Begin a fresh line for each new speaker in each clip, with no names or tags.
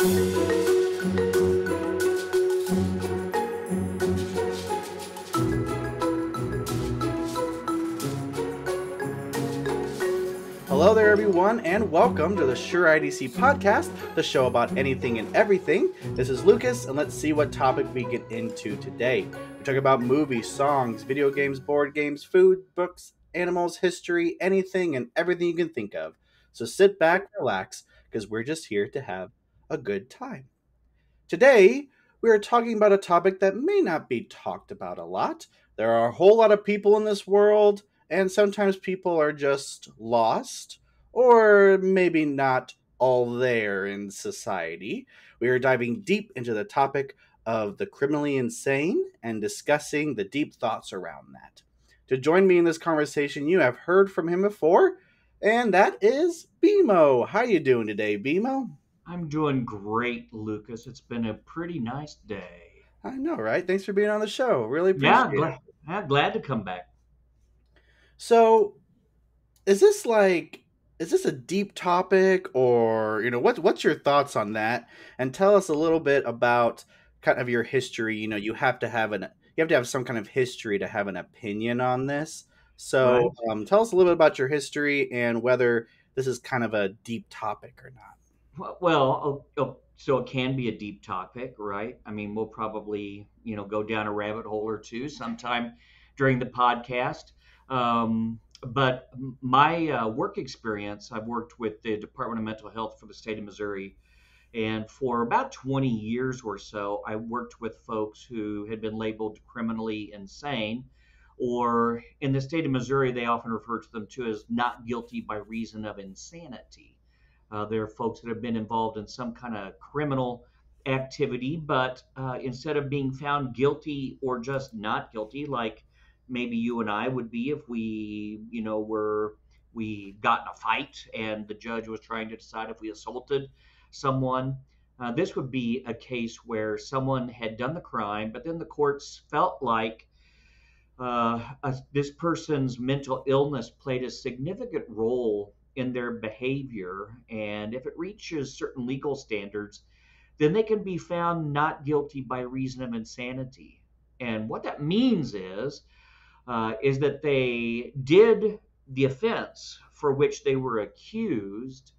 Hello there, everyone, and welcome to the Sure IDC podcast, the show about anything and everything. This is Lucas, and let's see what topic we get into today. We talk about movies, songs, video games, board games, food, books, animals, history, anything and everything you can think of. So sit back, relax, because we're just here to have a good time. Today, we are talking about a topic that may not be talked about a lot. There are a whole lot of people in this world, and sometimes people are just lost, or maybe not all there in society. We are diving deep into the topic of the criminally insane and discussing the deep thoughts around that. To join me in this conversation, you have heard from him before, and that is BMO. How you doing today, BMO?
I'm doing great, Lucas. It's been a pretty nice day.
I know, right? Thanks for being on the show. Really appreciate
Yeah,
it.
glad to come back.
So, is this like is this a deep topic, or what's your thoughts on that? And tell us a little bit about kind of your history. You have to have some kind of history to have an opinion on this. So,
Right.
tell us a little bit about your history and whether this is kind of a deep topic or not.
So it can be a deep topic, right? I mean, we'll probably, go down a rabbit hole or two sometime during the podcast. But my work experience, I've worked with the Department of Mental Health for the state of Missouri. And for about 20 years or so, I worked with folks who had been labeled criminally insane, or in the state of Missouri, they often refer to them too as not guilty by reason of insanity. There are folks that have been involved in some kind of criminal activity, but instead of being found guilty or just not guilty, like maybe you and I would be if we got in a fight and the judge was trying to decide if we assaulted someone. This would be a case where someone had done the crime, but then the courts felt like this person's mental illness played a significant role in their behavior. And if it reaches certain legal standards, then they can be found not guilty by reason of insanity. And what that means is that they did the offense for which they were accused.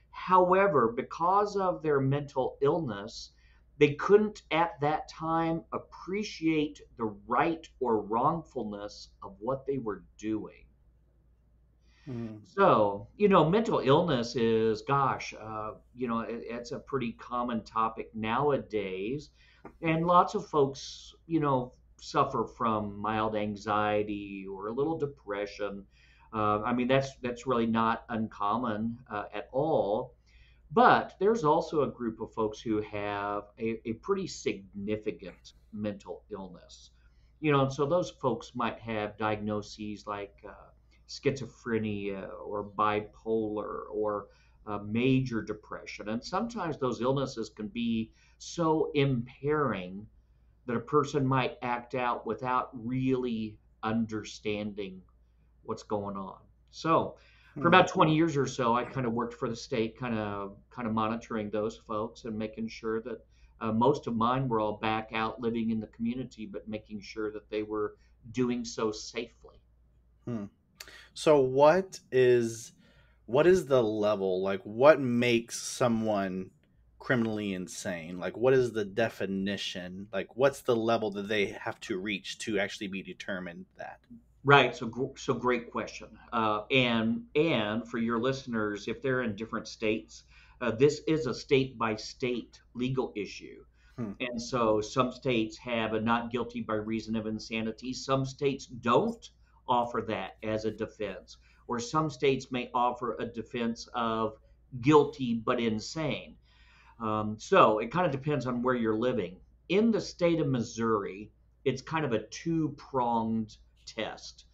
However, because of their mental illness, they couldn't at that time appreciate the right or wrongfulness of what they were doing.
Hmm.
So, mental illness is, gosh, it's a pretty common topic nowadays. And lots of folks, suffer from mild anxiety or a little depression. I mean, that's really not uncommon at all. But there's also a group of folks who have a pretty significant mental illness. And so those folks might have diagnoses like schizophrenia or bipolar or major depression. And sometimes those illnesses can be so impairing that a person might act out without really understanding what's going on. So, for
Hmm.
about 20 years or so, I kind of worked for the state, kind of monitoring those folks and making sure that most of mine were all back out living in the community, but making sure that they were doing so safely.
Hmm. So what is the level? Like, what makes someone criminally insane? Like, what is the definition? Like, what's the level that they have to reach to actually be determined that?
Right. So great question. And for your listeners, if they're in different states, this is a state by state legal issue.
Hmm.
And so some states have a not guilty by reason of insanity. Some states don't offer that as a defense, or some states may offer a defense of guilty but insane. So it kind of depends on where you're living. In the state of Missouri, it's kind of a two-pronged test.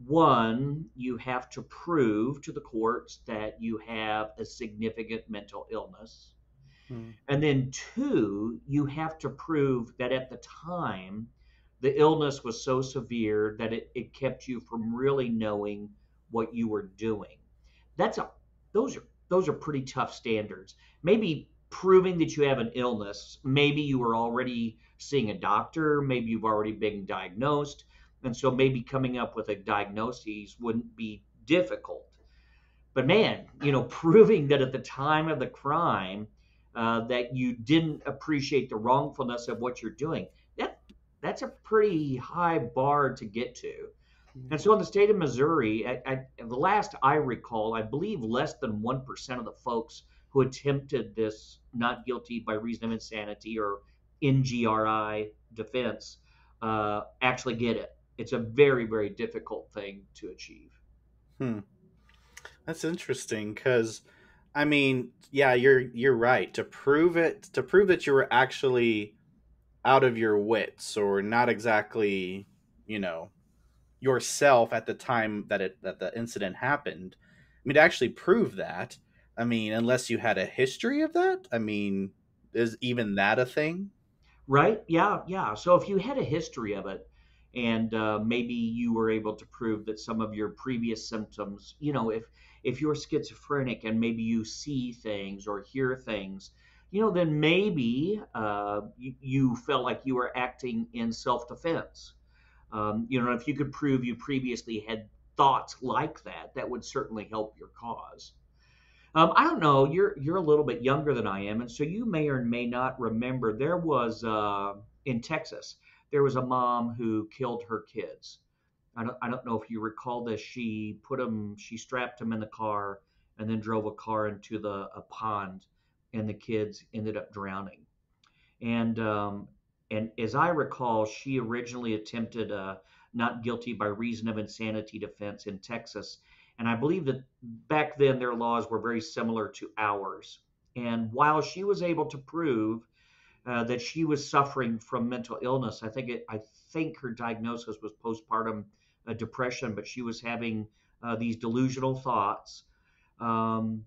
One, you have to prove to the courts that you have a significant mental illness.
Hmm.
And then two, you have to prove that at the time, the illness was so severe that it kept you from really knowing what you were doing. That's a those are pretty tough standards. Maybe proving that you have an illness. Maybe you were already seeing a doctor, maybe you've already been diagnosed, and so maybe coming up with a diagnosis wouldn't be difficult. But man, proving that at the time of the crime, that you didn't appreciate the wrongfulness of what you're doing, that that's a pretty high bar to get to. And
Yeah.
so in the state of Missouri, the last I recall, I believe less than 1% of the folks who attempted this not guilty by reason of insanity or NGRI defense actually get it. It's a very, very difficult thing to achieve.
Hmm. That's interesting because, I mean, yeah, you're right. To prove that you were actually out of your wits or not exactly, you know, yourself at the time that the incident happened. I mean, to actually prove that, I mean, unless you had a history of that, I mean, is even that a thing?
Right? Yeah, yeah. So if you had a history of it, and maybe you were able to prove that some of your previous symptoms, if you're schizophrenic and maybe you see things or hear things, then maybe you felt like you were acting in self-defense. If you could prove you previously had thoughts like that, that would certainly help your cause. I don't know. You're a little bit younger than I am, and so you may or may not remember. There was in Texas. There was a mom who killed her kids. I don't know if you recall this. She strapped them in the car and then drove a car into a pond, and the kids ended up drowning. And as I recall, she originally attempted a not guilty by reason of insanity defense in Texas. And I believe that back then their laws were very similar to ours. And while she was able to prove that she was suffering from mental illness, I think her diagnosis was postpartum depression, but she was having these delusional thoughts. Um,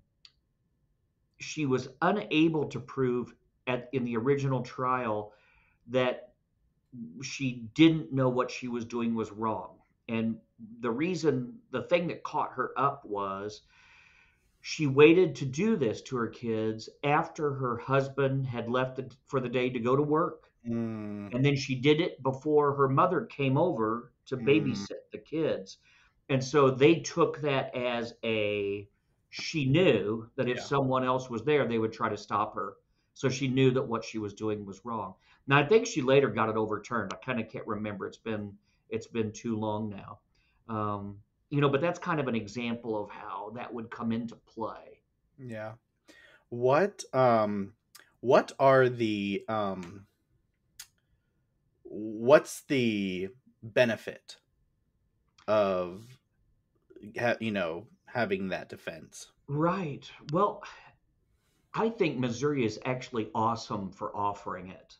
she was unable to prove in the original trial that she didn't know what she was doing was wrong. And the thing that caught her up was she waited to do this to her kids after her husband had left for the day to go to work.
Mm,
And then she did it before her mother came over to
mm,
babysit the kids. And so they took that as she knew that if
yeah,
someone else was there, they would try to stop her. So she knew that what she was doing was wrong. Now I think she later got it overturned. I kind of can't remember. It's been too long now. But that's kind of an example of how that would come into play.
yeah. What what are what's the benefit of having that defense?
Right. Well, I think Missouri is actually awesome for offering it.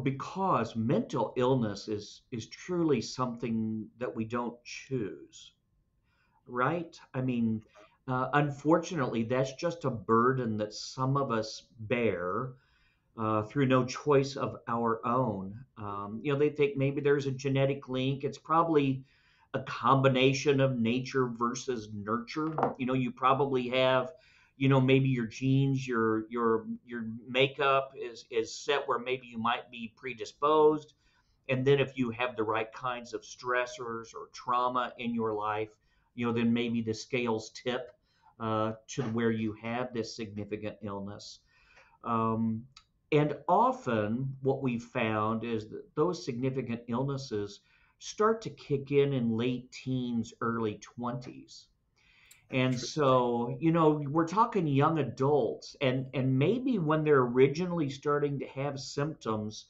Because mental illness is truly something that we don't choose, right? I mean, unfortunately, that's just a burden that some of us bear through no choice of our own. They think maybe there's a genetic link. It's probably a combination of nature versus nurture. You probably have, maybe your genes, your makeup is set where maybe you might be predisposed. And then if you have the right kinds of stressors or trauma in your life, then maybe the scales tip to where you have this significant illness. Um, and often, what we've found is that those significant illnesses start to kick in late teens, early 20s. And
Interesting.
so, we're talking young adults, and maybe when they're originally starting to have symptoms,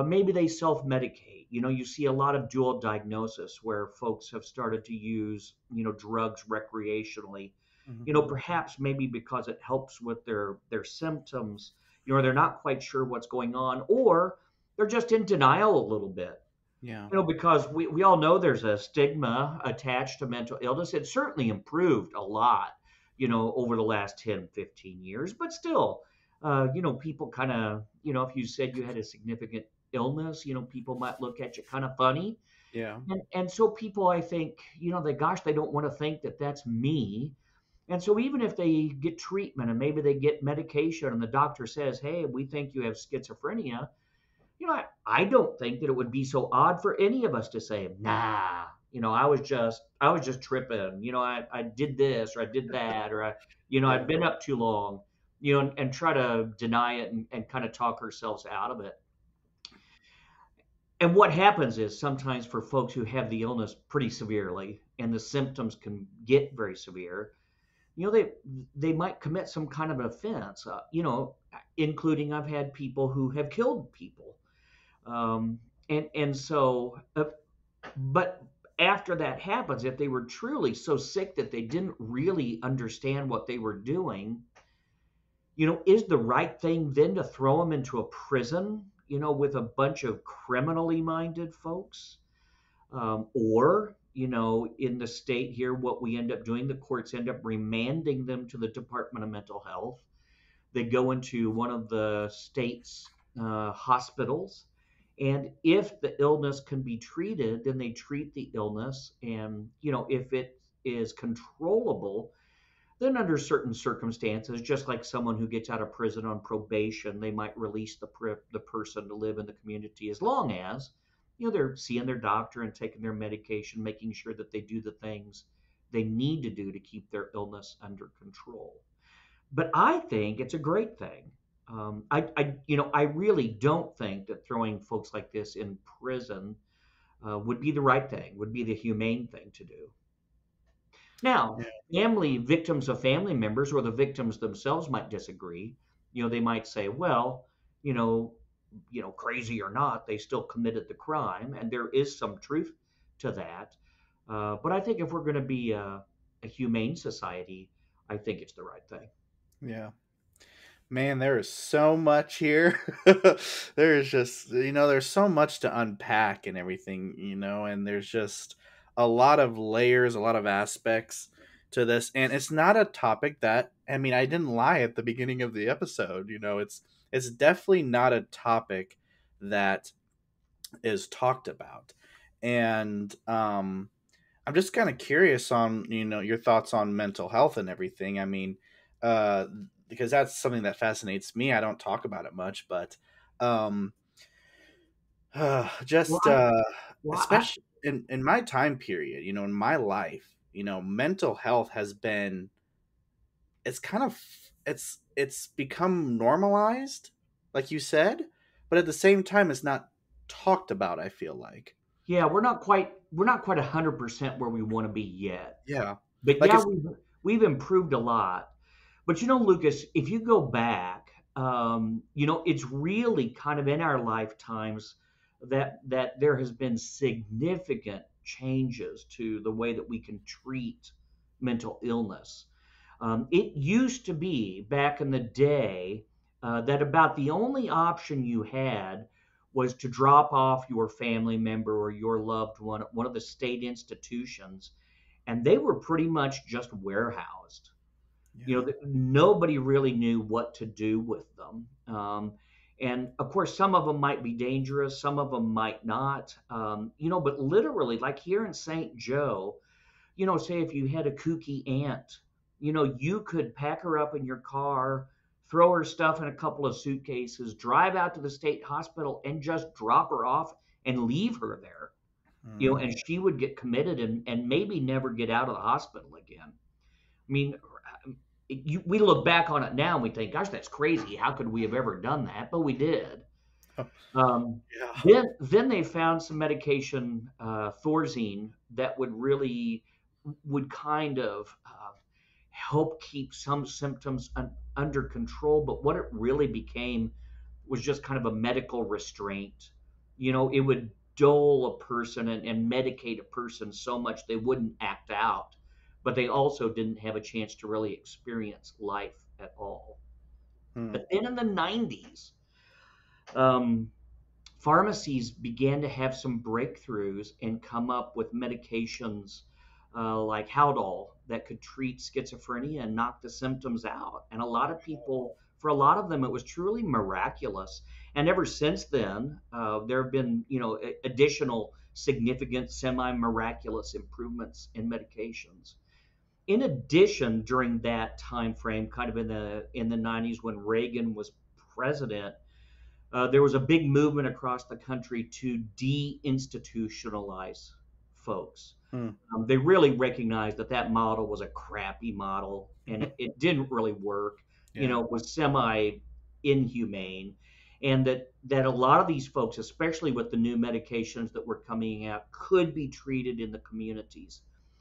maybe they self medicate. You see a lot of dual diagnosis where folks have started to use, drugs recreationally.
Mhm.
Perhaps maybe because it helps with their symptoms, or they're not quite sure what's going on, or they're just in denial a little bit.
Yeah.
Because we all know there's a stigma attached to mental illness. It's certainly improved a lot, over the last 10, 15 years, but still, people kind of, if you said you had a significant illness, people might look at you kind of funny.
Yeah.
And so people, I think, they don't want to think that that's me. And so even if they get treatment and maybe they get medication and the doctor says, hey, we think you have schizophrenia, I don't think that it would be so odd for any of us to say, nah, I was just tripping. I did this or I did that or I'd
Yeah.
been up too long, and try to deny it and kind of talk ourselves out of it. And what happens is sometimes for folks who have the illness pretty severely and the symptoms can get very severe, they might commit some kind of an offense, including I've had people who have killed people. Um, and and so uh, but after that happens, if they were truly so sick that they didn't really understand what they were doing, is the right thing then to throw them into a prison, with a bunch of criminally minded folks? Or, in the state here, what we end up doing, the courts end up remanding them to the Department of Mental Health. They go into one of the state's hospitals. And if the illness can be treated, then they treat the illness. And, if it is controllable, then under certain circumstances, just like someone who gets out of prison on probation, they might release the person to live in the community as long as, they're seeing their doctor and taking their medication, making sure that they do the things they need to do to keep their illness under control. But I think it's a great thing. I really don't think that throwing folks like this in prison would be the right thing, would be the humane thing to do.
Yeah.
Now, family victims of family members or the victims themselves might disagree. They might say, well, you know, crazy or not, they still committed the crime, and there is some truth to that. But I think if we're going to be a humane society, I think it's the right thing.
Yeah. Man, there is so much here. There is just, there's so much to unpack and everything, and there's just a lot of layers, a lot of aspects to this. And it's not a topic that, I mean, I didn't lie at the beginning of the episode, it's definitely not a topic that is talked about. And I'm just kind of curious on, your thoughts on mental health and everything. I mean, uh, because that's something that fascinates me. I don't talk about it much, but um,
Well,
just
well,
especially in my time period, in my life, mental health has been, it's kind of, it's become normalized, like you said, but at the same time, it's not talked about. I feel like,
yeah, we're not quite 100% where we want to be yet.
yeah,
But
like
yeah,
it's,
we've improved a lot. But Lucas, if you go back, it's really kind of in our lifetimes that there has been significant changes to the way that we can treat mental illness. It used to be back in the day that about the only option you had was to drop off your family member or your loved one at one of the state institutions, and they were pretty much just warehoused.
yeah,
Nobody really knew what to do with them. And of course, some of them might be dangerous, some of them might not. But literally, like here in St. Joe, say if you had a kooky aunt, you could pack her up in your car, throw her stuff in a couple of suitcases, drive out to the state hospital, and just drop her off and leave her there.
mm,
And she would get committed and maybe never get out of the hospital again. I mean, we look back on it now and we think, gosh, that's crazy. How could we have ever done that? But we did. Um,
yeah,
then they found some medication, Thorazine, that would kind of help keep some symptoms under control. But what it really became was just kind of a medical restraint. It would dull a person and medicate a person so much they wouldn't act out, but they also didn't have a chance to really experience life at all.
mm,
But then in the 90s, um, pharmacies began to have some breakthroughs and come up with medications like Haldol that could treat schizophrenia and knock the symptoms out. And a lot of people, for a lot of them, it was truly miraculous. And ever since then, there have been, additional significant semi-miraculous improvements in medications. in addition, during that time frame, kind of in the 90s when Reagan was president, there was a big movement across the country to deinstitutionalize folks.
Hmm.
They really recognized that that model was a crappy model and it didn't really work.
Yeah.
It was semi inhumane, and that a lot of these folks, especially with the new medications that were coming out, could be treated in the communities.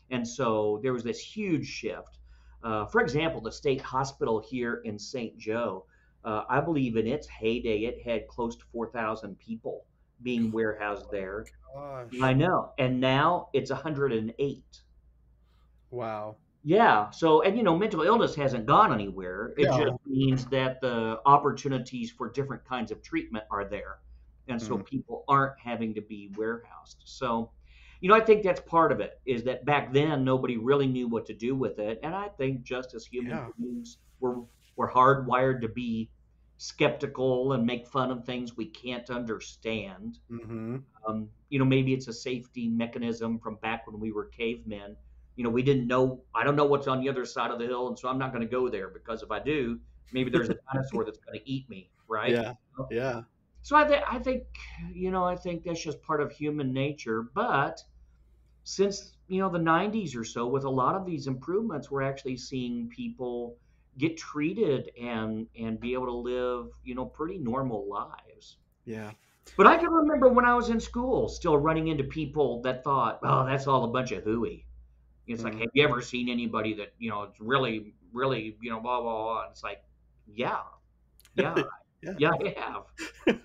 And so there was this huge shift. For example, the state hospital here in St. Joe, I believe in its heyday, it had close to 4,000 people being warehoused there. I
Gosh.
know. And now it's 108.
Wow.
Yeah. So, and mental illness hasn't gone anywhere. It just
No.
means that the opportunities for different kinds of treatment are there. And so
Hmm.
people aren't having to be warehoused. So, I think that's part of it is that back then nobody really knew what to do with it. And I think just as human
Yeah.
beings, we're hardwired to be skeptical and make fun of things we can't understand.
Hmm.
Maybe it's a safety mechanism from back when we were cavemen. We didn't know, I don't know what's on the other side of the hill, and so I'm not going to go there because if I do, maybe there's a dinosaur that's going to eat me, right?
Yeah. Yeah.
So I think that's just part of human nature. But since the 90s or so, with a lot of these improvements, we're actually seeing people get treated and be able to live pretty normal lives.
Yeah.
But I can remember when I was in school still running into people that thought, oh, that's all a bunch of hooey. It's like,
Mm.
have you ever seen anybody that, it's really, really, blah, blah, blah. And it's like, yeah, yeah,
Yeah.
yeah, I have.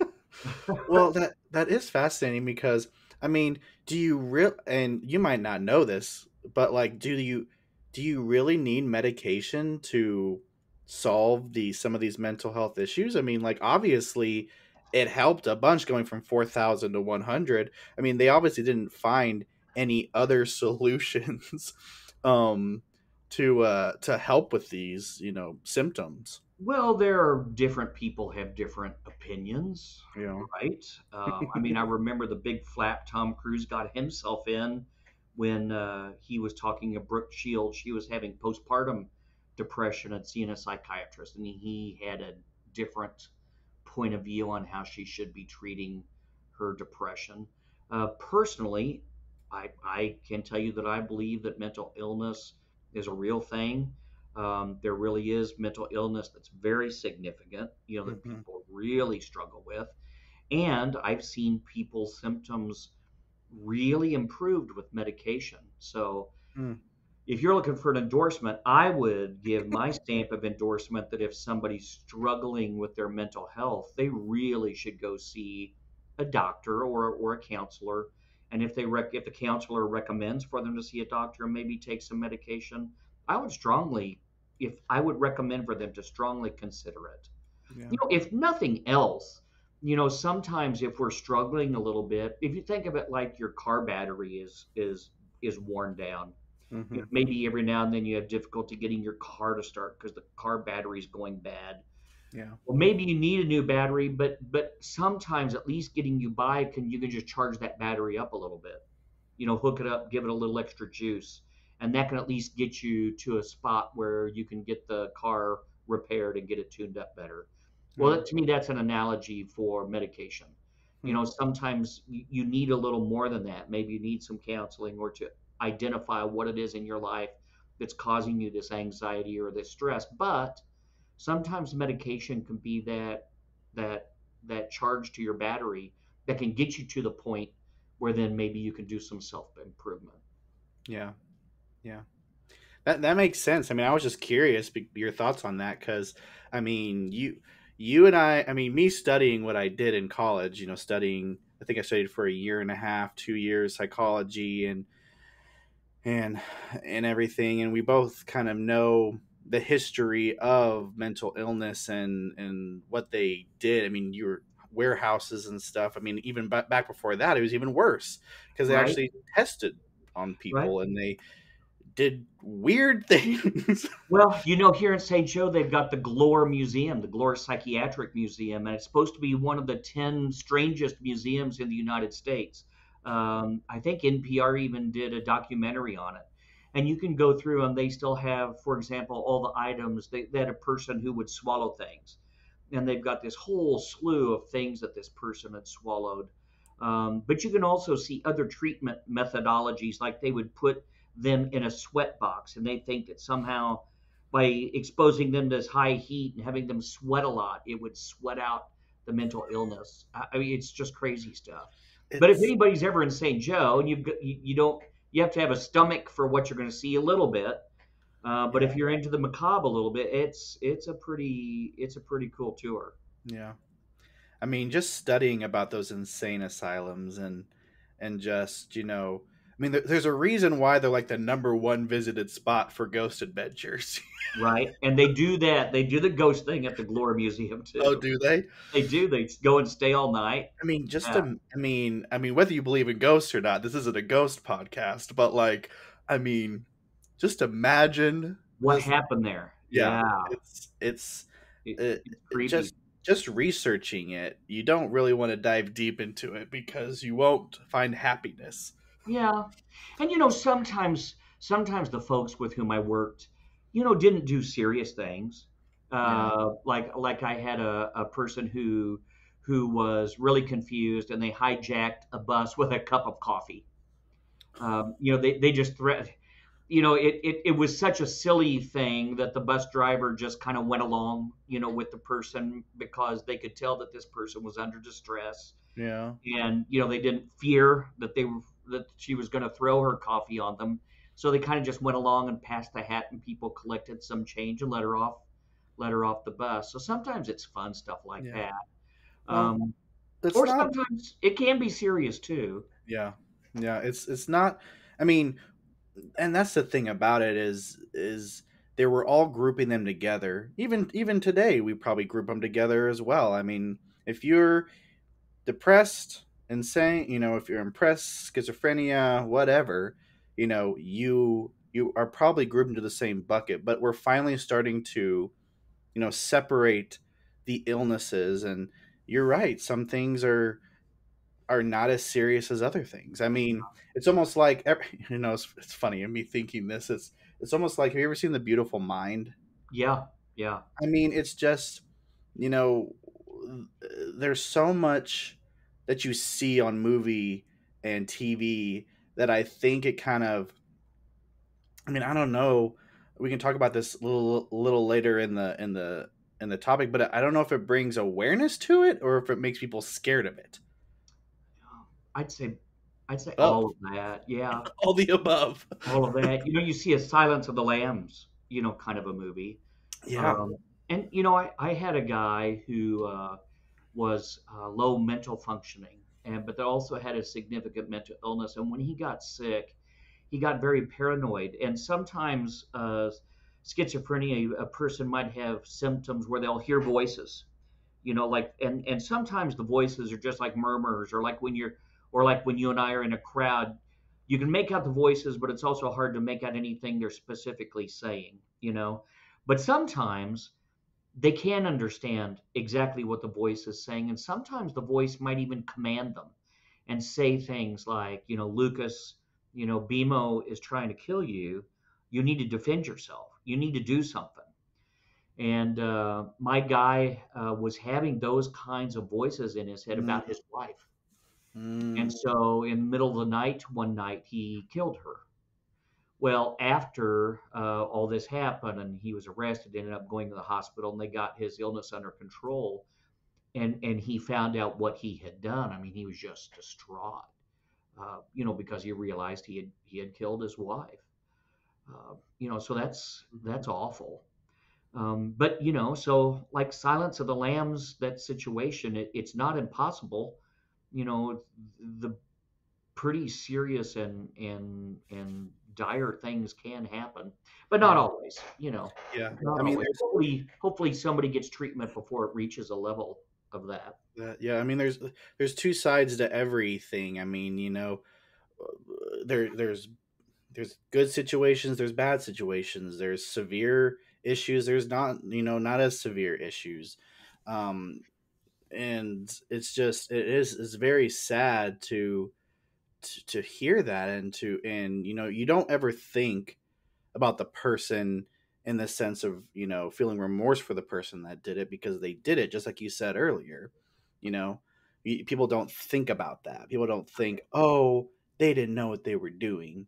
Well, that is fascinating because I mean, do you real and you might not know this, but like, do you really need medication to solve some of these mental health issues? I mean, like obviously, it helped a bunch going from 4,000 to 100. I mean, they obviously didn't find any other solutions, um, to help with these symptoms.
Well, there are different people have different opinions,
You know.
right? I mean, I remember the big flap Tom Cruise got himself in when he was talking to Brooke Shields. She was having postpartum depression and seeing a psychiatrist, and he had a different point of view on how she should be treating her depression. Personally, I can tell you that I believe that mental illness is a real thing. There really is mental illness that's very significant, that
Hmm.
people really struggle with. And I've seen people's symptoms really improved with medication. So
Mm.
if you're looking for an endorsement, I would give my stamp of endorsement that if somebody's struggling with their mental health, they really should go see a doctor or a counselor. And if the counselor recommends for them to see a doctor and maybe take some medication, I would strongly if I would recommend for them to strongly consider it.
Yeah.
If nothing else, sometimes if we're struggling a little bit, if you think of it like your car battery is worn down,
Hmm.
maybe every now and then you have difficulty getting your car to start because the car battery is going bad.
Yeah.
Well, maybe you need a new battery, but sometimes at least getting you by you can just charge that battery up a little bit. Hook it up, give it a little extra juice, and that can at least get you to a spot where you can get the car repaired and get it tuned up better. Well,
Yeah.
to me, that's an analogy for medication.
Hmm.
Sometimes you need a little more than that. Maybe you need some counseling or to identify what it is in your life that's causing you this anxiety or this stress. But sometimes medication can be that that charge to your battery that can get you to the point where then maybe you can do some self improvement.
Yeah. Yeah. That makes sense. I mean, I was just curious your thoughts on that because, I mean, you and I mean, me studying what I did in college, studying. I think I studied for a year and a half, 2 years psychology and and everything, and we both kind of know the history of mental illness and what they did. I mean, you were warehouses and stuff. I mean, even back before that, it was even worse because they
Right,
actually tested on
right.
people and they did weird things.
Well, here in St. Joe, they've got the Glore Museum, the Glore Psychiatric Museum, and it's supposed to be one of the 10 strangest museums in the United States. I think NPR even did a documentary on it. and you can go through and they still have, for example, all the items that a person who would swallow things, and they've got this whole slew of things that this person had swallowed. But you can also see other treatment methodologies, like they would put them in a sweat box, and they think that somehow by exposing them to this high heat and having them sweat a lot, it would sweat out the mental illness. I mean, it's just crazy stuff. But if
It's
anybody's ever in St. Joe, and you don't, you have to have a stomach for what you're going to see a little bit. But
yeah,
if you're into the macabre a little bit, it's a pretty cool tour.
yeah. I mean, just studying about those insane asylums and just I mean, there's a reason why they're like the number one visited spot for ghost adventures.
Right? And they do that. They do the ghost thing at the Glory Museum
Oh,
too.
do they?
They do. They go and stay all night.
I mean, just
Yeah.
to, I mean, whether you believe in ghosts or not, this isn't a ghost podcast, but like, I mean, just imagine
What
this.
happened there?
Yeah,
Yeah.
it's
It,
it,
it's
it
creepy.
just researching it. You don't really want to dive deep into it because you won't find happiness.
Yeah. And sometimes the folks with whom I worked, didn't do serious things.
Yeah.
Like I had a person who was really confused, and they hijacked a bus with a cup of coffee. They just threat. It was such a silly thing that the bus driver just kind of went along, with the person, because they could tell that this person was under distress,
Yeah.
and they didn't fear that she was going to throw her coffee on them, so they kind of just went along and passed the hat, and people collected some change and let her off the bus. So sometimes it's fun stuff like
Yeah.
that,
Well,
um,
it's
or
not.
sometimes it can be serious too.
Yeah. Yeah. It's not. I mean, and that's the thing about it is they were all grouping them together. Even today, we probably group them together as well. I mean, if you're depressed, insane, if you're impressed, schizophrenia, whatever, you are probably grouped into the same bucket. But we're finally starting to separate the illnesses, and you're right. Some things are not as serious as other things. I mean, it's almost like it's funny. Me thinking this. It's almost like, have you ever seen The Beautiful Mind?
Yeah, yeah,
I mean, it's just you know, there's so much that you see on movie and TV that I think it kind of. I mean, I don't know. We can talk about this a little later in the topic, but I don't know if it brings awareness to it or if it makes people scared of it.
i'd say I'd say
Oh,
all of that. Yeah,
all the above.
all of that. You see a Silence of the Lambs, kind of a movie.
Yeah.
Um, and I had a guy who was low mental functioning, and but that also had a significant mental illness. And when he got sick, he got very paranoid. And sometimes schizophrenia, a person might have symptoms where they'll hear voices, like, and sometimes the voices are just like murmurs, or like when you and I are in a crowd, you can make out the voices, but it's also hard to make out anything they're specifically saying. But sometimes they can understand exactly what the voice is saying, and sometimes the voice might even command them and say things like, Lucas, BMO is trying to kill you. You need to defend yourself. You need to do something. And my guy was having those kinds of voices in his head
Mm,
about his wife. And
mm,
so, in the middle of the night, one night, he killed her. Well, after all this happened and he was arrested, ended up going to the hospital, and they got his illness under control. And he found out what he had done. I mean, he was just distraught, because he realized he had killed his wife. So that's awful. But so like Silence of the Lambs, that situation, it's not impossible. The pretty serious and dire things can happen, but not
yeah.
always.
Yeah.
Not
I mean,
always. Hopefully somebody gets treatment before it reaches a level of that.
yeah. I mean, there's two sides to everything. I mean, there's good situations, there's bad situations, there's severe issues, there's not as severe issues. Um, and it's very sad to hear that and you don't ever think. about the person in the sense of, feeling remorse for the person that did it because they did it, just like you said earlier. You know, people don't think about that. People don't think, oh, they didn't know what they were doing,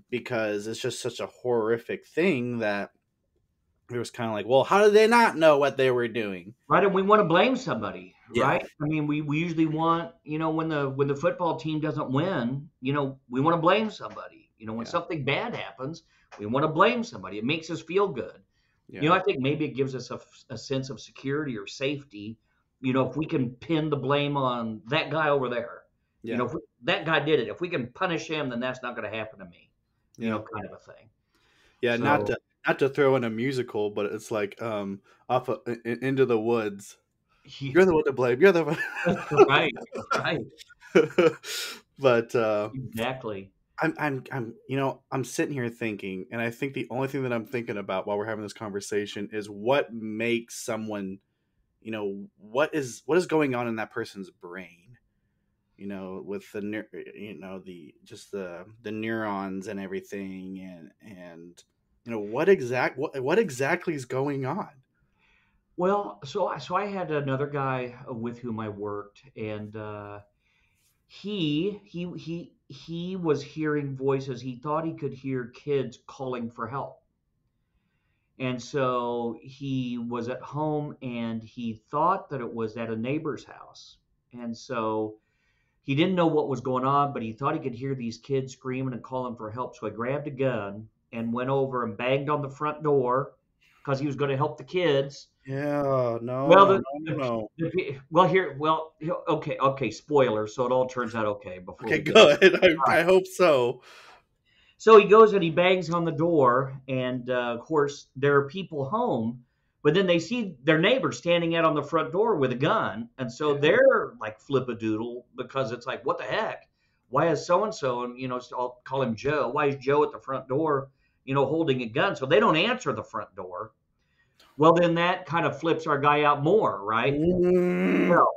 because it's just such a horrific thing that it was kind of like, well, how did they not know what they were doing?
Right, and we want to blame somebody,
Yeah,
right? I mean, we usually want, when the football team doesn't win, we want to blame somebody. When
yeah,
something bad happens, we want to blame somebody. It makes us feel good.
yeah,
I think maybe it gives us a sense of security or safety. If we can pin the blame on that guy over there,
yeah,
if that guy did it, if we can punish him, then that's not going to happen to me,
yeah,
kind of a thing.
yeah. Not
So,
to not to throw in a musical, but it's like, off of, Into the Woods. You're the one to blame. You're the one.
right, right,
But
exactly.
I'm sitting here thinking, and I think the only thing that I'm thinking about while we're having this conversation is what makes someone, what is going on in that person's brain, with the the just the neurons and everything, and what exactly is going on.
Well, so I had another guy with whom I worked, and he was hearing voices. He thought he could hear kids calling for help. And so he was at home and he thought that it was at a neighbor's house. And so he didn't know what was going on, but he thought he could hear these kids screaming and calling for help. So he grabbed a gun and went over and banged on the front door because he was going to help the kids.
Yeah,
Well,
no, no, no, no.
okay, spoiler. So it all turns out okay before
Okay,
we get.
good. I hope so.
So he goes and he bangs on the door, and of course there are people home, but then they see their neighbor standing out on the front door with a gun, and so
Yeah.
they're like flip a doodle because it's like, what the heck? Why is so and so, and I'll call him Joe. Why is Joe at the front door, holding a gun? So they don't answer the front door. Well, then that kind of flips our guy out more, right?
Mm,
Well,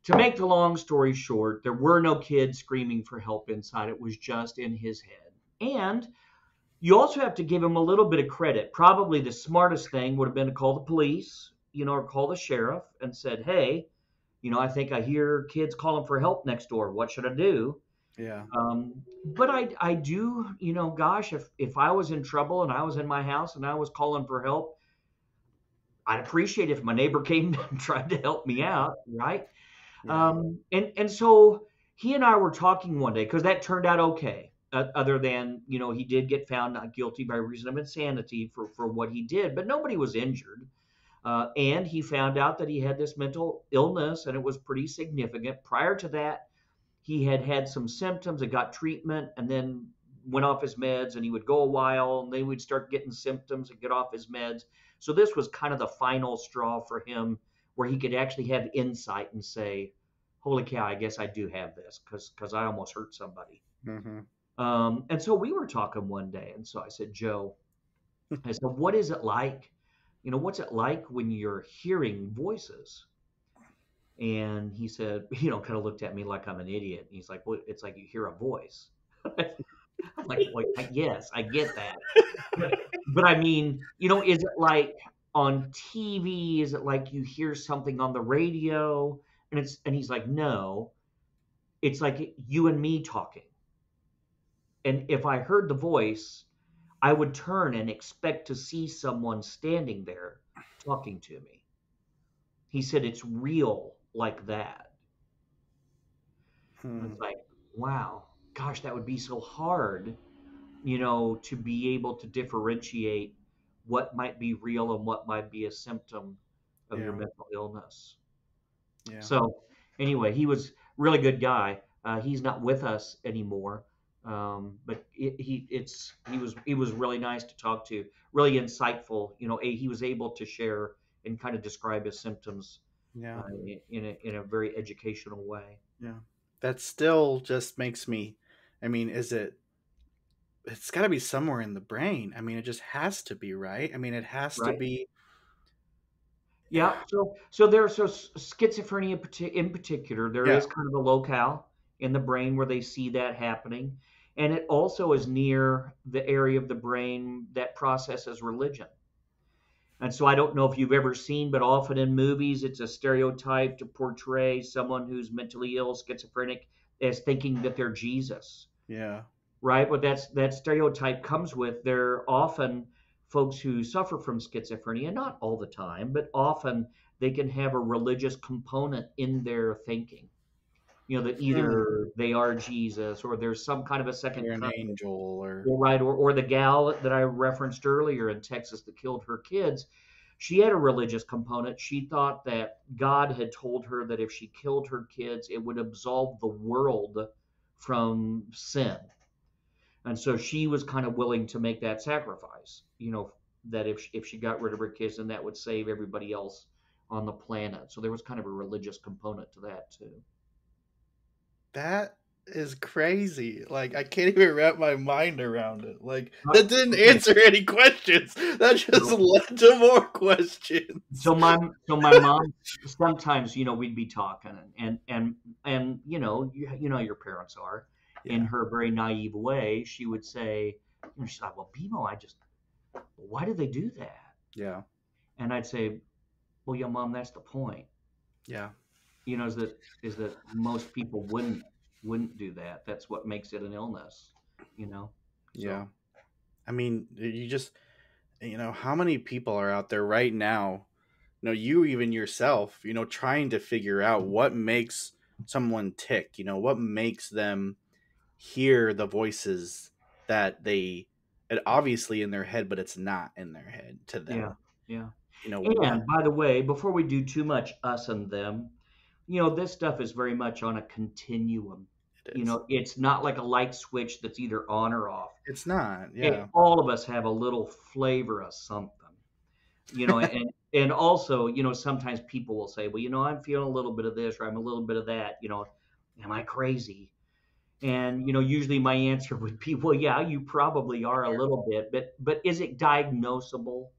to make the long story short, there were no kids screaming for help inside. It was just in his head. And you also have to give him a little bit of credit. Probably the smartest thing would have been to call the police, or call the sheriff and said, "Hey, I think I hear kids calling for help next door. What should I do?"
yeah.
But I do, gosh, if I was in trouble and I was in my house and I was calling for help, I'd appreciate if my neighbor came and tried to help me out, right?
Yeah.
And so he and I were talking one day because that turned out okay. Other than he did get found not guilty by reason of insanity for what he did, but nobody was injured. And he found out that he had this mental illness, and it was pretty significant. Prior to that, he had had some symptoms and got treatment, and then went off his meds. And he would go a while, and then he would start getting symptoms and get off his meds. So this was kind of the final straw for him, where he could actually have insight and say, "Holy cow, I guess I do have this because I almost hurt somebody."
Hmm.
And so we were talking one day, and so I said, "Joe," I said, "what is it like? What's it like when you're hearing voices?" And he said, kind of looked at me like I'm an idiot. And he's like, "Well, it's like you hear a voice." I'm like, "Well, yes, I get that." But I mean, is it like on TV? Is it like you hear something on the radio? And he's like, "No, it's like you and me talking. And if I heard the voice, I would turn and expect to see someone standing there talking to me." He said it's real like that. And
Hmm.
it's like, wow, gosh, that would be so hard, to be able to differentiate what might be real and what might be a symptom of your
Yeah.
mental illness.
Yeah.
So, anyway, he was really good guy. He's not with us anymore, but he was really nice to talk to, really insightful. He was able to share and kind of describe his symptoms
Yeah.
in a very educational way.
Yeah. That still just makes me. I mean, it's got to be somewhere in the brain. I mean, it just has to be, right? I mean, it has to
Right.
be.
Yeah. So schizophrenia in particular, there
Yeah.
is kind of a locale in the brain where they see that happening. And it also is near the area of the brain that processes religion. And so I don't know if you've ever seen, but often in movies, it's a stereotype to portray someone who's mentally ill, schizophrenic, as thinking that they're Jesus,
Yeah.
right? But that stereotype comes with they're often folks who suffer from schizophrenia, not all the time, but often they can have a religious component in their thinking. That
Hmm.
either they are Jesus or there's some kind of a second
Or an
coming.
angel, or
Well, right, or the gal that I referenced earlier in Texas that killed her kids, she had a religious component. She thought that God had told her that if she killed her kids, it would absolve the world from sin. And so she was kind of willing to make that sacrifice, that if she got rid of her kids, then that would save everybody else on the planet. So there was kind of a religious component to that too.
that is crazy. Like, I can't even wrap my mind around it. Like,
Uh,
that didn't
Okay.
answer any questions. That just led to more questions.
So my mom sometimes we'd be talking and your parents are in
Yeah.
her very naive way she would say, she's like, well, BMO, why do they do that?
Yeah.
And I'd say, well, yeah, mom, that's the point.
Yeah.
Is that most people wouldn't do that. That's what makes it an illness,
Yeah.
so
I mean, how many people are out there right now, you even yourself, trying to figure out what makes someone tick, what makes them hear the voices that they, it obviously in their head, but it's not in their head to
yeah,
them.
yeah.
What
And by the way, before we do too much us and them, this stuff is very much on a continuum.
it is.
It's not like a light switch that's either on or off.
It's not. Yeah.
All of us have a little flavor of something, and also, sometimes people will say, well, I'm feeling a little bit of this or I'm a little bit of that. Am I crazy? And usually my answer would be, well, yeah, you probably are a little bit, but is it diagnosable?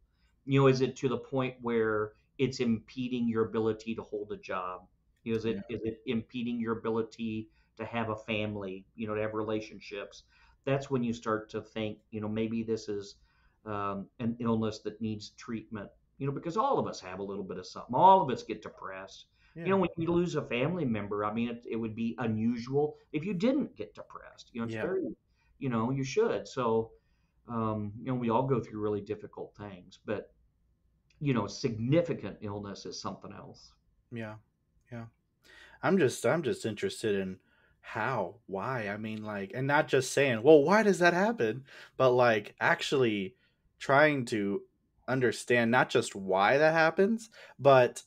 Is it to the point where it's impeding your ability to hold a job? Is
Yeah.
it impeding your ability to have a family, to have relationships? That's when you start to think, maybe this is an illness that needs treatment. Because all of us have a little bit of something. All of us get depressed.
Yeah.
When you lose a family member, I mean, it would be unusual if you didn't get depressed. It's
Yeah.
very, you should. So, we all go through really difficult things, but, significant illness is something else.
Yeah. Yeah. I'm just interested in why. I mean, like, and not just saying, well, why does that happen? But like actually trying to understand not just why that happens, but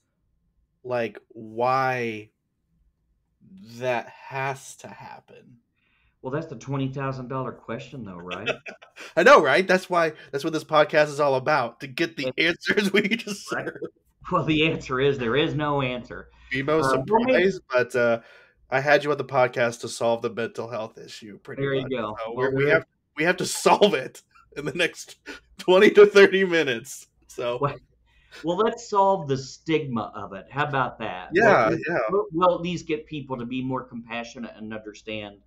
like why that has to happen.
Well, that's the $20,000 question, though, right?
I know, right? That's what this podcast is all about, to get the
And-
answers we
right?
deserve.
Well, the answer is there is no answer.
Emo
Well, maybe,
surprise, but I had you on the podcast to solve the mental health issue, pretty
there you
much.
go.
So
Well,
we have to solve it in the next 20 to 30 minutes. So
well, let's solve the stigma of it. How about that?
yeah, yeah,
We'll at least get people to be more compassionate and understand,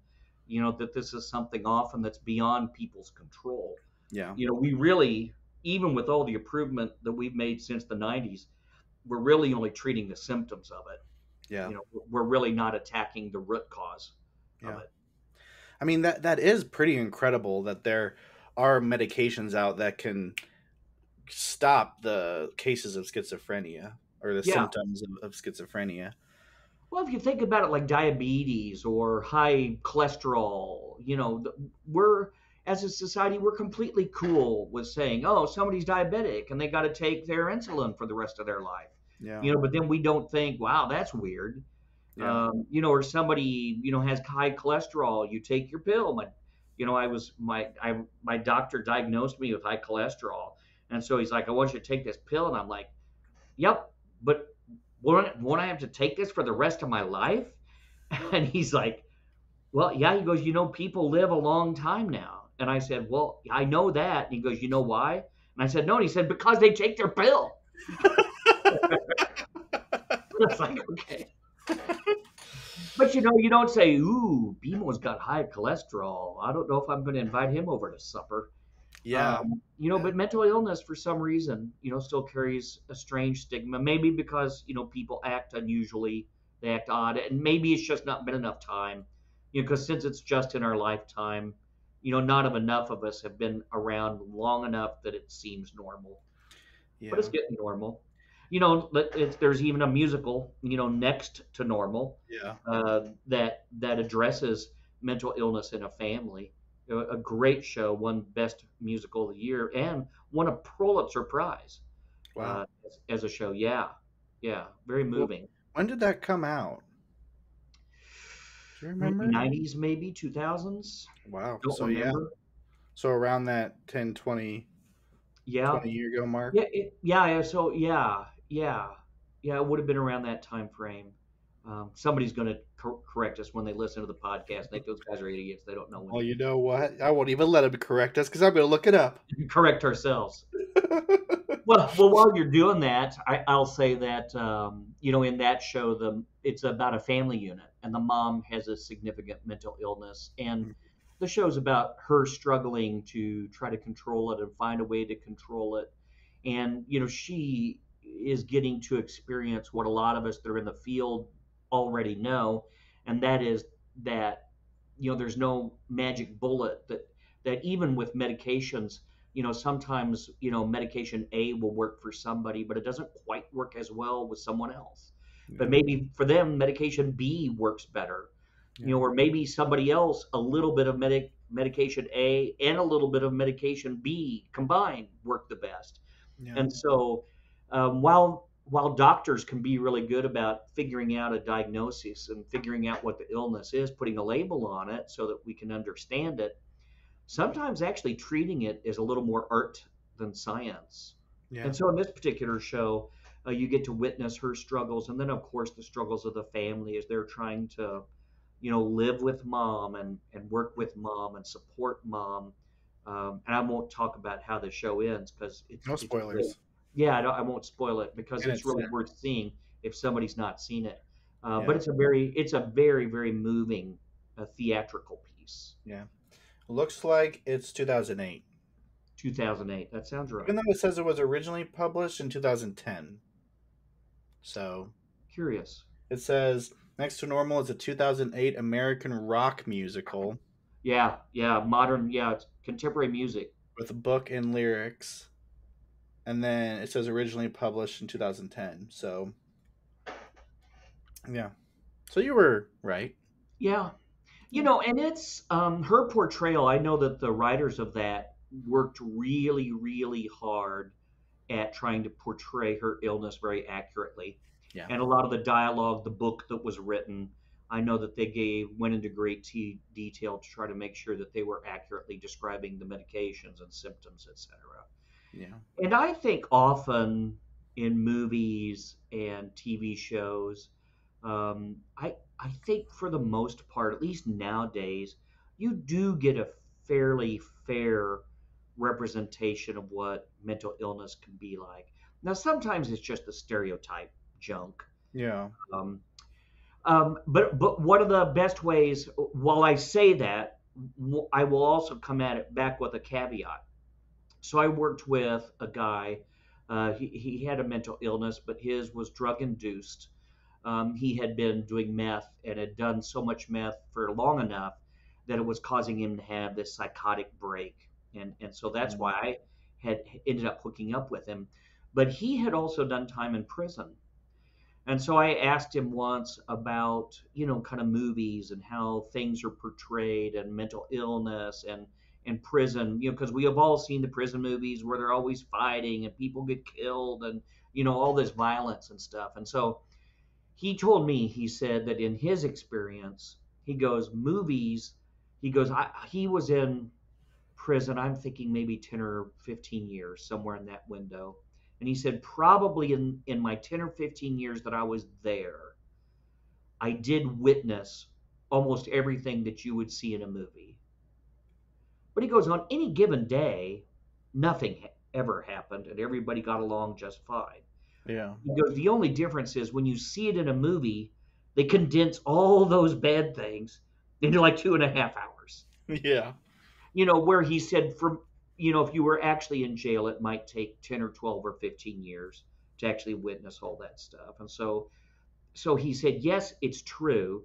that this is something often that's beyond people's control.
yeah,
We really, even with all the improvement that we've made since the 90s, we're really only treating the symptoms of it.
yeah,
We're really not attacking the root cause of
yeah.
it.
I mean, that is pretty incredible that there are medications out that can stop the cases of schizophrenia or the
Yeah.
symptoms of schizophrenia.
Well, if you think about it like diabetes or high cholesterol, we're, as a society, we're completely cool with saying, oh, somebody's diabetic and they got to take their insulin for the rest of their life.
Yeah,
But then we don't think, wow, that's weird.
yeah,
Or somebody, has high cholesterol, you take your pill. My doctor diagnosed me with high cholesterol. And so he's like, I want you to take this pill. And I'm like, yep, but won't I have to take this for the rest of my life? And he's like, well, yeah. He goes, people live a long time now. And I said, well, I know that. And he goes, you know why? And I said, no. And he said, because they take their pill. It's like, okay. But you don't say, ooh, BMO's got high cholesterol. I don't know if I'm going to invite him over to supper.
Yeah. Yeah.
But mental illness for some reason, still carries a strange stigma. Maybe because, people act unusually, they act odd, and maybe it's just not been enough time. Because since it's just in our lifetime, not enough of us have been around long enough that it seems normal. But it's
Yeah.
getting normal. There's even a musical, next to normal,
Yeah.
that addresses mental illness in a family. A great show, won Best Musical of the Year, and won a Pulitzer Prize
Wow.
as a show. Yeah, yeah, very
Well,
moving.
when did that come out? Do you remember?
90s, maybe 2000s.
Wow.
Don't
So yeah.
remember.
So around that 10,
Yeah,
20 year ago mark.
yeah, yeah. So yeah. It would have been around that time frame. Somebody's going to correct us when they listen to the podcast. Think those guys are idiots. They don't know when.
Well, you know what? I won't even let him correct us because I'm going to look it up.
Correct ourselves. Well, while you're doing that, I'll say that in that show, it's about a family unit, and the mom has a significant mental illness, and the show's about her struggling to try to control it and find a way to control it, and she is getting to experience what a lot of us that are in the field already know, and that is that there's no magic bullet that even with medications, sometimes medication A will work for somebody, but it doesn't quite work as well with someone else. But
Yeah.
maybe for them medication B works better,
Yeah.
or maybe somebody else a little bit of medication A and a little bit of medication B combined work the best.
Yeah.
And so, while doctors can be really good about figuring out a diagnosis and figuring out what the illness is, putting a label on it so that we can understand it, sometimes actually treating it is a little more art than science.
Yeah.
And so, in this particular show, you get to witness her struggles, and then, of course, the struggles of the family as they're trying to, live with mom and work with mom and support mom. And I won't talk about how the show ends because
No
it's really,
spoilers.
yeah, I won't spoil it because
And
it's
it's
really worth seeing if somebody's not seen it. But
yeah.
it's a very very moving theatrical piece.
Yeah. Looks like it's 2008.
2008. That sounds
Even
right.
though it says it was originally published in 2010. So
Curious.
it says Next to Normal is a 2008 American rock musical
Yeah, yeah, modern. Yeah, it's contemporary music.
with a book and lyrics. And then it says originally published in 2010. So, yeah. So you were right.
Yeah,
Yeah.
and it's her portrayal. I know that the writers of that worked really, really hard at trying to portray her illness very accurately.
Yeah.
And a lot of the dialogue, the book that was written, I know that went into great detail to try to make sure that they were accurately describing the medications and symptoms, etc.
Yeah.
And I think often in movies and TV shows, I think for the most part, at least nowadays, you do get a fairly fair representation of what mental illness can be like. Now, sometimes it's just the stereotype junk.
Yeah.
Um, but one of the best ways, while I say that, I will also come at it back with a caveat. So I worked with a guy. He had a mental illness, but his was drug induced. He had been doing meth and had done so much meth for long enough that it was causing him to have this psychotic break. And so that's
Mm.
why I had ended up hooking up with him. But he had also done time in prison. And so I asked him once about, kind of movies and how things are portrayed and mental illness and prison, because we have all seen the prison movies where they're always fighting and people get killed and, all this violence and stuff. And so he told me, he said that in his experience, he goes, movies, he goes, he was in prison, I'm thinking maybe 10 or 15 years, somewhere in that window. And he said, probably in my 10 or 15 years that I was there, I did witness almost everything that you would see in a movie. But he goes, on any given day, nothing ever happened and everybody got along just fine.
Yeah.
He goes, the only difference is when you see it in a movie, they condense all those bad things in like 2.5 hours.
Yeah.
Where he said if you were actually in jail, it might take 10 or 12 or 15 years to actually witness all that stuff. And so he said, yes, it's true,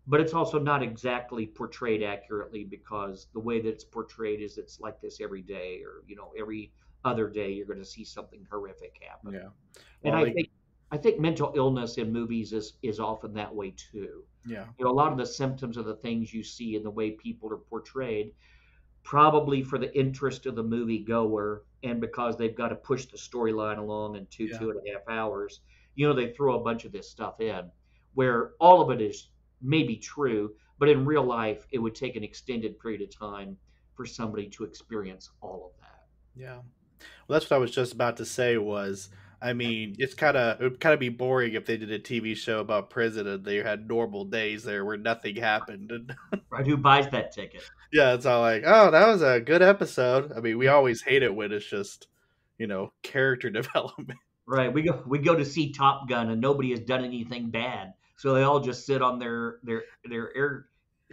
but it's also not exactly portrayed accurately because the way that it's portrayed is it's like this every day, or every other day you're going to see something horrific happen.
Yeah.
And
Well, like,
I think mental illness in movies is often that way too.
yeah.
A lot of the symptoms of the things you see and the way people are portrayed, probably for the interest of the movie goer and because they've got to push the storyline along in
Yeah.
2.5 hours, they throw a bunch of this stuff in where all of it is maybe true, but in real life it would take an extended period of time for somebody to experience all of that.
Yeah. Well, that's what I was just about to say was, I mean, it would kind of be boring if they did a TV show about prison and they had normal days there where nothing happened. And
Right? Who buys that ticket?
yeah, it's all like, oh, that was a good episode. I mean, we always hate it when it's just, character development.
Right. We go to see Top Gun and nobody has done anything bad. So they all just sit on their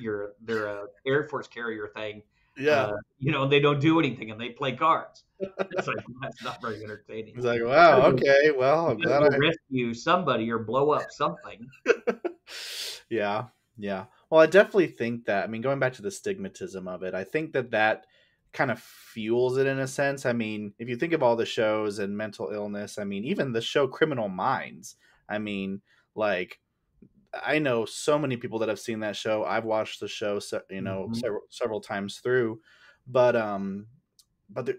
Air Force carrier thing,
Yeah.
and they don't do anything and they play cards. It's like that's not very entertaining.
It's like,
You gotta
wow,
go,
okay, well,
you
I'm
gotta
glad
go rescue somebody or blow up something.
Yeah, yeah. Well, I definitely think that. I mean, going back to the stigmatism of it, I think that kind of fuels it in a sense. I mean, if you think of all the shows and mental illness, I mean, even the show Criminal Minds. I mean, like I know so many people that have seen that show. I've watched the show,
Hmm.
several times through, but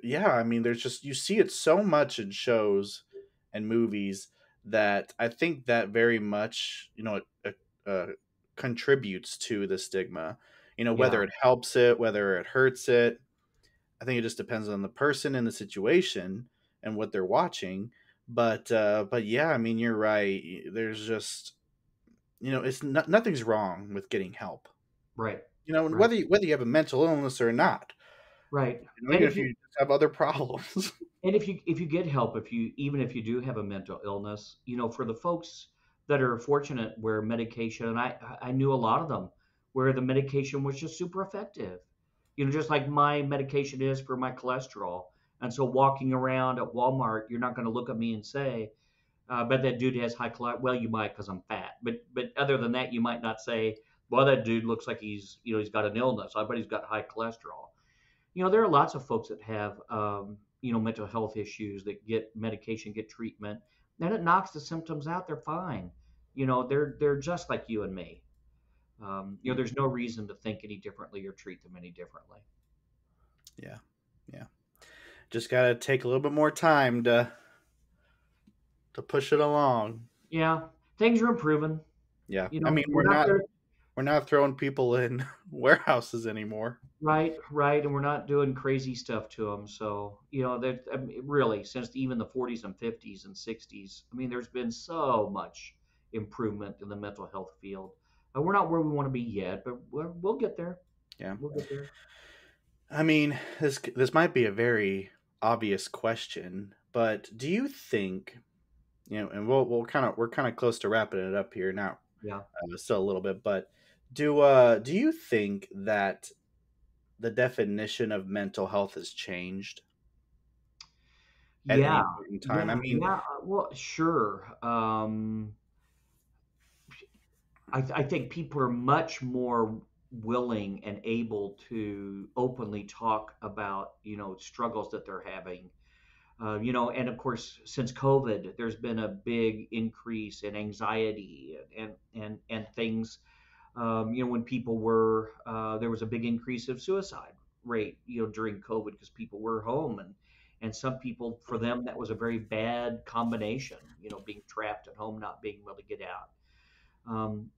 yeah, I mean, there's just you see it so much in shows and movies that I think that very much uh, contributes to the stigma.
Yeah.
Whether it helps it, whether it hurts it. I think it just depends on the person and the situation and what they're watching. But yeah, I mean, you're right. There's just it's not, nothing's wrong with getting help.
Right.
And
Right.
whether you have a mental illness or not,
Right. And
even
if
if
you
you just have other problems.
And if you get help, even if you do have a mental illness, for the folks that are fortunate where medication, and I knew a lot of them where the medication was just super effective. Just like my medication is for my cholesterol. And so walking around at Walmart, you're not going to look at me and say, "Bet that dude has high cholesterol." Well, you might because I'm fat, but other than that, you might not say, "Well, that dude looks like he's got an illness. I bet he's got high cholesterol." There are lots of folks that have, mental health issues that get medication, get treatment, and it knocks the symptoms out. They're fine. They're just like you and me. There's no reason to think any differently or treat them any differently.
Yeah, yeah. Just gotta take a little bit more time to push it along.
Yeah, things are improving.
Yeah, I mean
We're not there.
we're not throwing people in warehouses anymore.
Right, right, and we're not doing crazy stuff to them. So, that really, since even the 40s and 50s and 60s, I mean, there's been so much improvement in the mental health field. We're not where we want to be yet, but we'll get there.
Yeah,
We'll get there.
I mean this might be a very obvious question, but do you think and we're kind of close to wrapping it up here now,
Yeah,
still a little bit, but do you think that the definition of mental health has changed at
yeah,
any point in time? I
yeah,
mean,
yeah. Well, sure. I think people are much more willing and able to openly talk about struggles that they're having. And of course, since COVID, there's been a big increase in anxiety and things. When people there was a big increase of suicide rate, during COVID because people were home, and some people, for them, that was a very bad combination. Being trapped at home, not being able to get out.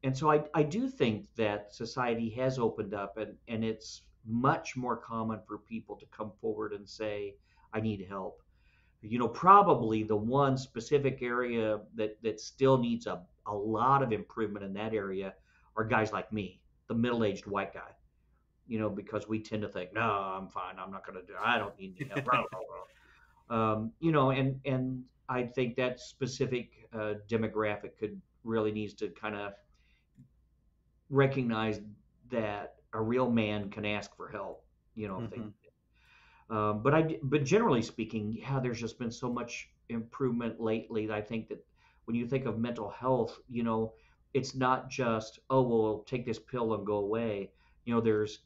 And so I do think that society has opened up, and it's much more common for people to come forward and say, "I need help." Probably the one specific area that still needs a lot of improvement in that area are guys like me, the middle-aged white guy, because we tend to think, no, I'm fine. I'm not going to do, I don't need any help. Blah, blah, blah. And I think that specific demographic could really needs to kind of recognize that a real man can ask for help, if they.
Hmm.
But generally speaking, yeah, there's just been so much improvement lately. That I think that when you think of mental health, it's not just, oh well, take this pill and go away. There's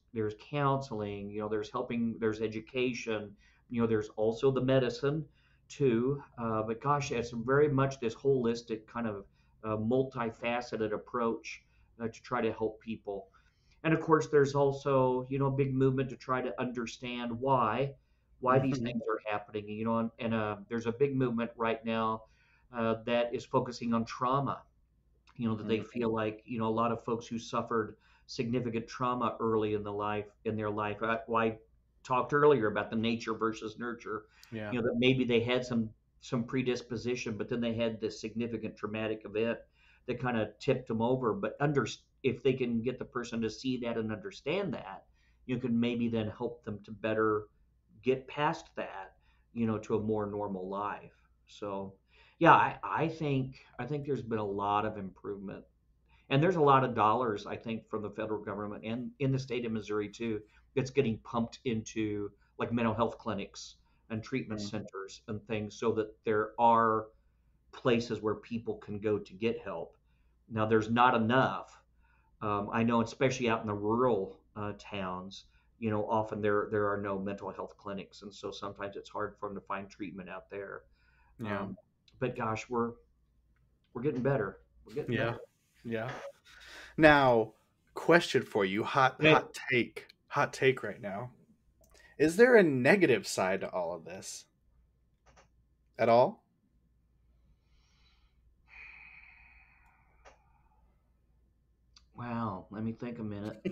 counseling. There's helping. There's education. There's also the medicine too. But gosh, it's very much this holistic kind of multifaceted approach to try to help people. And of course, there's also a big movement to try to understand why these
Hmm.
things are happening. And there's a big movement right now that is focusing on trauma. That they feel like a lot of folks who suffered significant trauma early in their life. I talked earlier about the nature versus nurture.
Yeah.
That maybe they had some predisposition, but then they had this significant traumatic event that kind of tipped them over. But if they can get the person to see that and understand that, you can maybe then help them to better get past that, to a more normal life. So, yeah, I think there's been a lot of improvement, and there's a lot of dollars I think from the federal government and in the state of Missouri too that's getting pumped into like mental health clinics and treatment
Mm.
centers and things, so that there are places where people can go to get help. Now, there's not enough. I know, especially out in the rural towns, often there are no mental health clinics, and so sometimes it's hard for them to find treatment out there.
Yeah.
Um, but gosh, we're getting better. We're getting
Yeah.
better.
Yeah. Now, question for you,
Hey,
hot take right now. Is there a negative side to all of this at all?
wow, let me think a minute.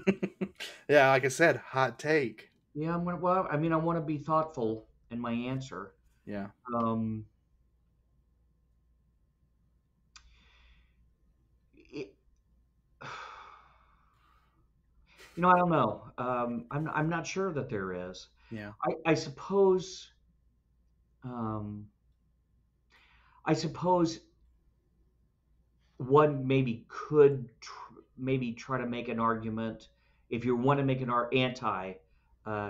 Yeah, like I said, hot take.
Yeah, well, I mean, I want to be thoughtful in my answer.
Yeah.
Um, it, I don't know. I'm not sure that there is.
Yeah.
I suppose. Um, I suppose one maybe could maybe try to make an argument, if you want to make an anti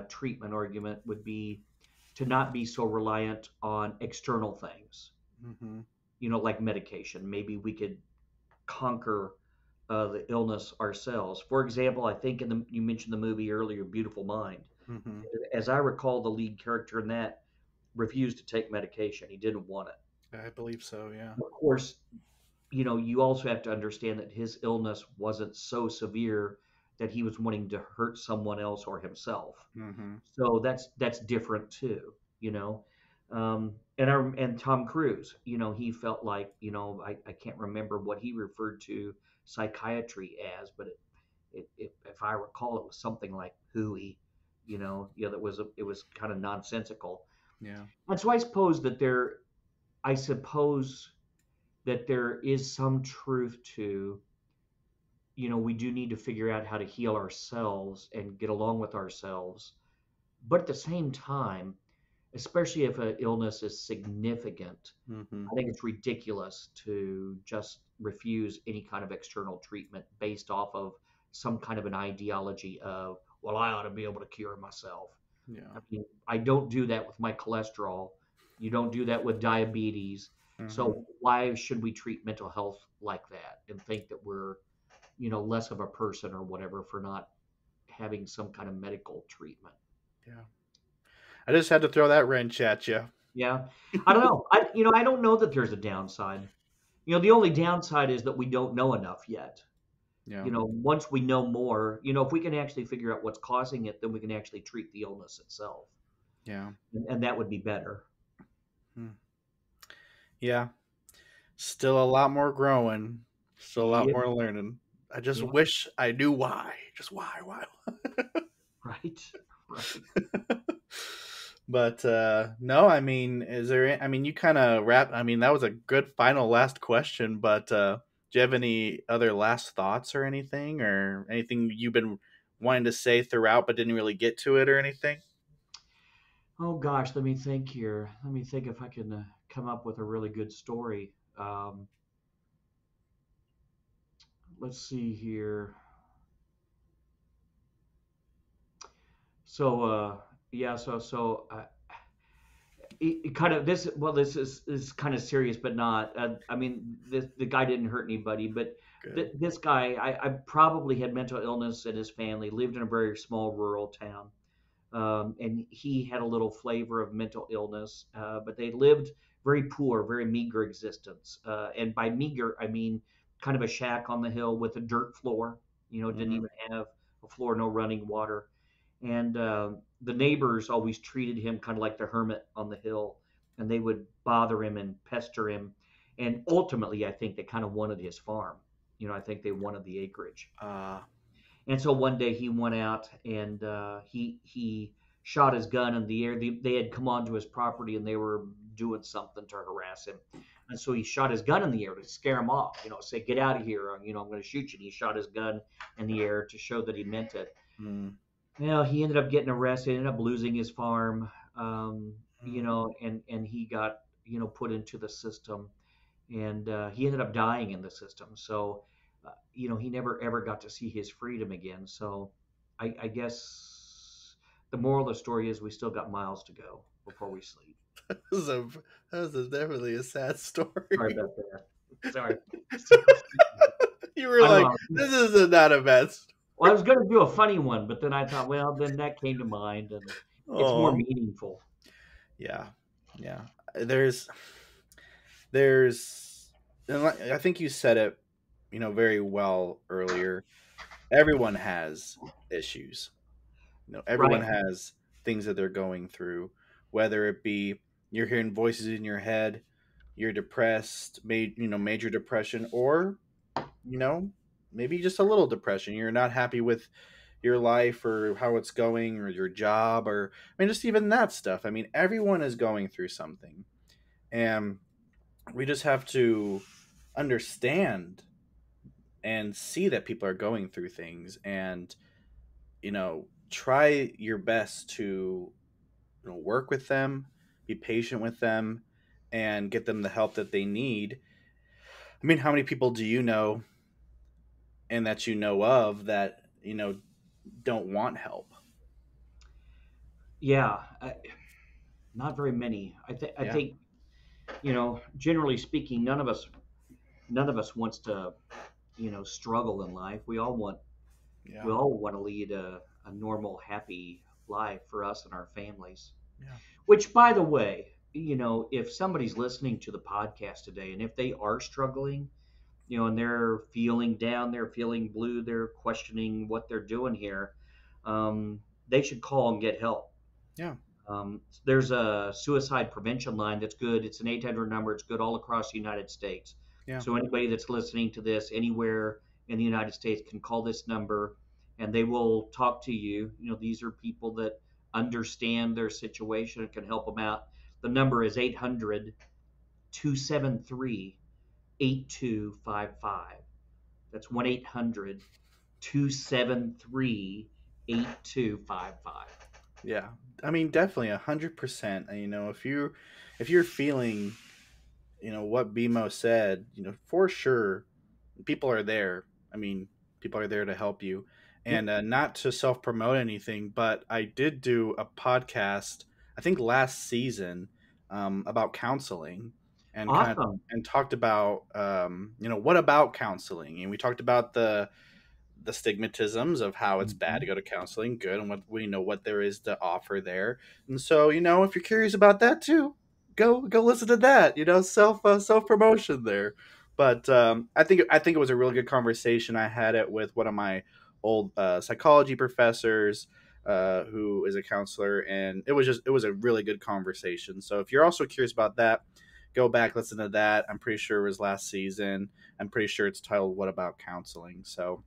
treatment argument, would be to not be so reliant on external things,
Hmm.
like medication. Maybe we could conquer the illness ourselves. For example, I think you mentioned the movie earlier, Beautiful Mind.
Hmm.
As I recall, the lead character in that refused to take medication. He didn't want it.
I believe so. Yeah.
Of course, you also have to understand that his illness wasn't so severe that he was wanting to hurt someone else or himself.
Hmm.
So that's different too, you know. And Tom Cruise, he felt like, I can't remember what he referred to psychiatry as, but if I recall, it was something like hooey, that it was kind of nonsensical.
Yeah.
And so I suppose that there is some truth to, we do need to figure out how to heal ourselves and get along with ourselves. But at the same time, especially if an illness is significant,
Hmm.
I think it's ridiculous to just refuse any kind of external treatment based off of some kind of an ideology of, well, I ought to be able to cure myself. I
Yeah.
mean, I don't do that with my cholesterol. You don't do that with diabetes.
Hmm.
So why should we treat mental health like that and think that we're, less of a person or whatever for not having some kind of medical treatment?
Yeah. I just had to throw that wrench at you.
Yeah. I don't know. I don't know that there's a downside. The only downside is that we don't know enough yet.
Yeah.
Once we know more, if we can actually figure out what's causing it, then we can actually treat the illness itself.
Yeah.
And that would be better.
Hmm. Yeah. Still a lot more growing. Still a lot
Yeah.
more learning. I just
Yeah.
wish I knew why. Just why? Why?
Right. Right.
But no, I mean, is there? I mean, you kind of wrap. I mean, that was a good final last question. But do you have any other last thoughts or anything you've been wanting to say throughout but didn't really get to it or anything?
Oh gosh, let me think here. Let me think if I can come up with a really good story. Let's see here. So yeah, it kind of this well this is kind of serious but not I mean the guy didn't hurt anybody, but
Good.
this guy I probably had mental illness in his family, lived in a very small rural town, and he had a little flavor of mental illness, but they lived very poor, very meager existence, and by meager I mean kind of a shack on the hill with a dirt floor, didn't
Hmm.
even have a floor, no running water, and the neighbors always treated him kind of like the hermit on the hill, and they would bother him and pester him, and ultimately I think they kind of wanted his farm. I think they wanted the acreage,
Uh,
and so one day he went out and he shot his gun in the air. They had come onto his property and they were doing something to harass him, and so he shot his gun in the air to scare him off, say get out of here, I'm going to shoot you. And he shot his gun in the air to show that he meant it.
mm,
Well, he ended up getting arrested, ended up losing his farm,
mm.
and he got put into the system, and he ended up dying in the system. So, he never ever got to see his freedom again. So, I guess the moral of the story is we still got miles to go before we sleep.
That was a definitely a sad
Sorry
story.
about that. Sorry.
You were
I don't
like,
know.
this is not a bad story.
Well, I was going to do a funny one, but then I thought, well, then that came to mind, and it's more
Oh,
meaningful.
yeah, yeah. There's there's and I think you said it, very well earlier. Everyone has issues. Everyone
Right.
has things that they're going through, whether it be you're hearing voices in your head, you're depressed, major depression, or you know, maybe just a little depression. You're not happy with your life or how it's going or your job, or I mean just even that stuff. I mean, everyone is going through something. And we just have to understand and see that people are going through things, and try your best to work with them, be patient with them, and get them the help that they need. I mean, how many people do you know and that you know of that don't want help?
Yeah. Not very many. I
Yeah,
think generally speaking, none of us wants to struggle in life. We
yeah,
all want to lead a normal, happy life for us and our families.
yeah,
Which, by the way, if somebody's listening to the podcast today and if they are struggling, and they're feeling down, they're feeling blue, they're questioning what they're doing here, they should call and get help.
yeah,
There's a suicide prevention line that's good. It's an 800 number. It's good all across the United States.
yeah,
So anybody that's listening to this anywhere in the United States can call this number and they will talk to you. These are people that understand their situation and can help them out. The number is 800 273 8255. That's 1 800 273 8255.
yeah. I mean, definitely 100%. If you're feeling, what BMO said, for sure, people are there. I mean, people are there to help you,
Yep.
and not to self promote anything, but I did do a podcast, I think last season, about counseling, and
Awesome.
talked about what about counseling, and we talked about the stigmatisms of how it's bad to
Mhm.
go to counseling, good, and what we know what there is to offer there. And so, if you're curious about that too, go listen to that. Self promotion there. But I think it was a really good conversation. I had it with one of my old psychology professors, who is a counselor, and it was a really good conversation. So if you're also curious about that, go back, listen to that. I'm pretty sure it was last season. I'm pretty sure it's titled "What About Counseling." So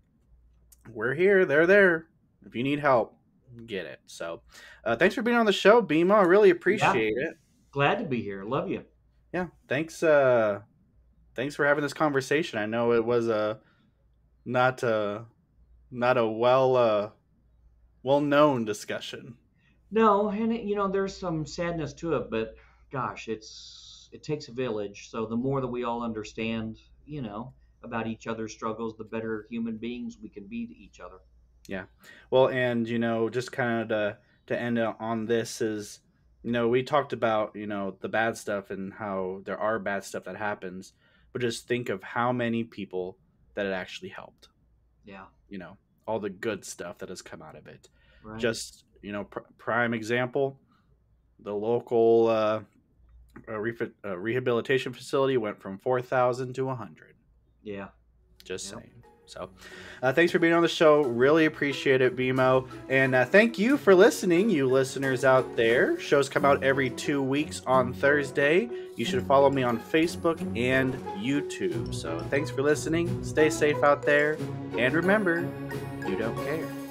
we're here, they're there. If you need help, get it. So, thanks for being on the show, Bima. I really
Yeah.
appreciate it.
Glad to be here. Love you.
Yeah, thanks. Thanks for having this conversation. I know it was not a not a well known discussion.
No, and there's some sadness to it, but gosh, it takes a village. So the more that we all understand, about each other's struggles, the better human beings we can be to each other.
Yeah. Well, and just kind of to to end on this is, we talked about, the bad stuff and how there are bad stuff that happens, but just think of how many people that it actually helped.
Yeah.
You know, all the good stuff that has come out of it.
Right.
Just, prime example, the local rehabilitation facility went from 4,000 to 100.
Yeah.
Just
Yep.
saying. So, thanks for being on the show. Really appreciate it, BMO. And thank you for listening, you listeners out there. Shows come out every 2 weeks on Thursday. You should follow me on Facebook and YouTube. So, thanks for listening. Stay safe out there. And remember, you don't care.